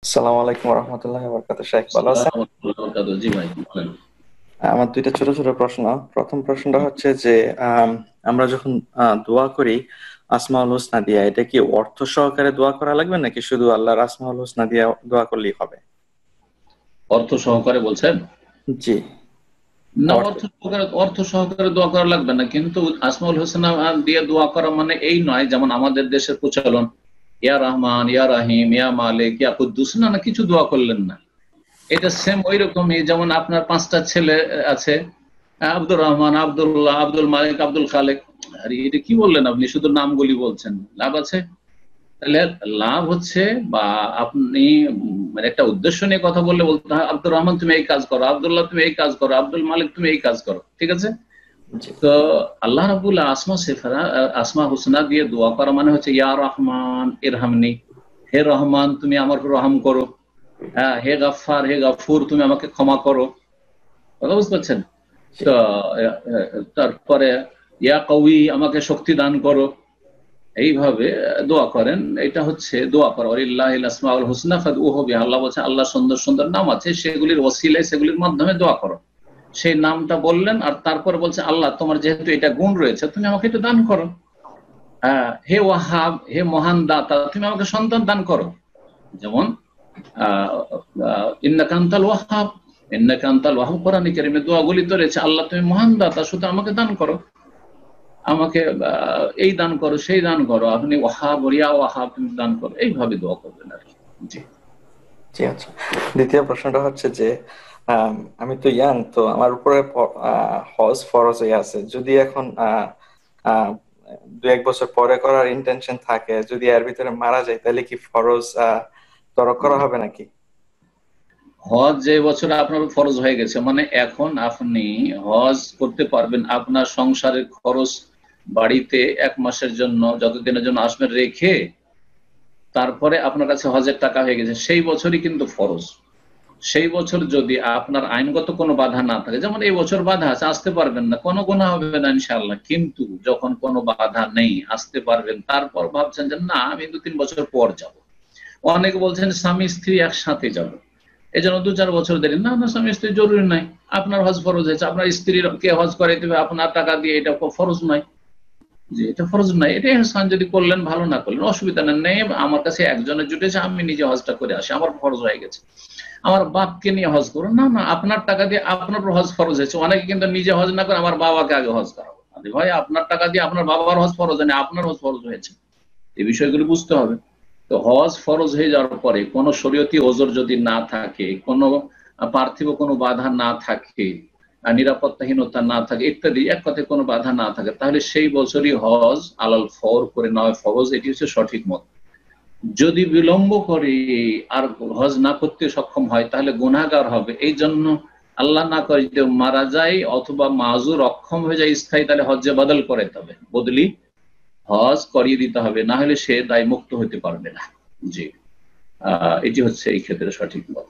আসসালামু আলাইকুম রহমতুল্লাহ বরকাত। শেখ ভালো আছেন? জি ভাই বলেন। আমার দুইটা ছোট ছোট প্রশ্ন। প্রথম প্রশ্নটা হচ্ছে যে আম, আমরা যখন দোয়া করি আসমাউল হোসনা দিয়া, এটা কি অর্থ সহকারে দোয়া করা লাগবে নাকি শুধু আল্লাহর আসমাউল হোসনা দিয়া দোয়া করলেই হবে? অর্থ সহকারে বলছেন? জি। না, অর্থ। অর্থ সহকারে দোয়া করা লাগবে না, কিন্তু আসমাউল হোসেনা দিয়ে দোয়া করা মানে এই নয় যেমন আমাদের দেশের প্রচলন, ইয়া রহমান, ইয়া রাহিম, ইয়া মালিক, ইয়া কুদ্দুস, না না কিছু দোয়া করলেন না। এটা সেম ওই রকমই যেমন আপনার পাঁচটা ছেলে আছে, আব্দুর রহমান, আব্দুল্লাহ, আব্দুল মালিক, আব্দুল খালেক। আরে এটা কি বললেন আপনি, শুধু নামগুলি বলছেন, লাভ আছে? তাহলে লাভ হচ্ছে, বা আপনি মানে একটা উদ্দেশ্য নিয়ে কথা বললে বলতে হয় আব্দুর রহমান তুমি এই কাজ করো, আব্দুল্লাহ তুমি এই কাজ করো, আব্দুল মালিক তুমি এই কাজ করো, ঠিক আছে? জি। তো আল্লাহ রাব্বুল আসমা সিফারা, আসমা হুসনা দিয়ে দোয়া করা মানে হচ্ছে ইয়া রহমান ইরহামনি, হে রহমান তুমি আমার রহম করো। হ্যাঁ, হে গাফফার, হে গাফুর তুমি আমাকে ক্ষমা করো। কথা বুঝতে পারছেন? জি। তো তারপরে ইয়া কওয়ি আমাকে শক্তি দান করো। এইভাবে দোয়া করেন। এটা হচ্ছে দোয়া করা, ওয়ালিল্লাহিল আসমাউল হুসনা ফাদউহু বিহা। আল্লাহ বলছে আল্লাহ সুন্দর সুন্দর নাম আছে, সেগুলির ওসিলায় সেগুলির মাধ্যমে দোয়া করো। সেই নামটা বললেন আর তারপর বলছে আল্লাহ তোমার যেহেতু এটা গুণ রয়েছে তুমি আমাকে এটা দান করো। হ্যাঁ, হে ওয়াহাব, হে মহান দাতা তুমি আমাকে সন্তান দান করো। যেমন ইন্নাকা আনতাল ওয়াহাব, ইন্নাকা আনতাল ওয়াহাব, কোরআনে কারীমে দোয়াগুলি তো রয়েছে আল্লাহ তুমি মহান দাতা, শুধু আমাকে দান করো, আমাকে এই দান করো সেই দান করো, আপনি ওয়াহাব, রিয়া ওয়াহাব তুমি দান করো, এইভাবে দোয়া করবেন আর কি। জি। জি, আচ্ছা। দ্বিতীয় প্রশ্নটা হচ্ছে যে আমি তো ইয়াং, তো আমার উপরে হজ ফরজ হয়ে আছে। যদি এখন আহ, 2-1 বছর পরে করার ইন্টেনশন থাকে, যদি এর ভিতরে মারা যায়, তাহলে কি ফরজ তরক করা হবে নাকি? হজ যে বছর আপনার ফরজ হয়ে গেছে মানে এখন আপনি হজ করতে পারবেন, আপনার সংসারের খরচ বাড়িতে 1 মাসের জন্য যতদিনের জন্য আসবেন রেখে তারপরে আপনার কাছে হজের টাকা হয়ে গেছে, সেই বছরই কিন্তু ফরজ। সেই বছর যদি আপনার আইনগত কোনো বাধা না থাকে, যেমন এই বছর বাধা আছে আসতে পারবেন না, কোনো গুনাহ হবে না ইনশাআল্লাহ, কিন্তু যখন কোনো বাধা নেই আসতে পারবেন, তারপর ভাবছেন যে না আমি 2-3 বছর পর যাব। অনেকে বলছেন স্বামী স্ত্রী একসাথে যাব, এই জন্য 2-4 বছর দেরি। না না, স্বামী স্ত্রী জরুরি নাই, আপনার হজ ফরজ হয়েছে, আপনার স্ত্রীর কে হজ করে দেবে আপনার টাকা দিয়ে, এটা ফরজ নয়। যে এটা ফরজ নাই, এটা ইহসান, যদি করলেন ভালো, না করলেন অসুবিধা নেই। আমার কাছে একজনের জুটেছে, আমি নিজে হজটা করে আসি, আমার ফরজ হয়ে গেছে। আমার বাপকে নিয়ে হজ করো, না না আপনার টাকা দিয়ে আপনার হজ ফরজ হয়েছে। অনেকে কিন্তু নিজে হজ না করে আমার বাবাকে আগে হজ করাবো, আরে ভাই আপনার টাকা দিয়ে আপনার বাবার হজ ফরজ হয়নি, আপনার হজ ফরজ হয়েছে। এই বিষয়গুলো বুঝতে হবে। তো হজ ফরজ হয়ে যাওয়ার পরে কোনো শরীয়তি ওজর যদি না থাকে, কোনো পার্থিব কোনো বাধা না থাকে, নিরাপত্তাহীনতা না থাকে ইত্যাদি, এক কথায় কোনো বাধা না থাকে, তাহলে সেই বছরই হজ আলাল ফর করে নেওয়া ফরজ, এটি হচ্ছে সঠিক মত। যদি বিলম্ব করে আর হজ না করতে সক্ষম হয় তাহলে গুনাহগার হবে। এই জন্য আল্লাহ না করে যদি মারা যায় অথবা মাজুর অক্ষম হয়ে যায় স্থায়ী, তাহলে হজ্জে বদল করে তবে বদলি হজ করিয়ে দিতে হবে, না হলে সে দায় মুক্ত হতে পারবে না। জি। এটি হচ্ছে এই ক্ষেত্রে সঠিক মত।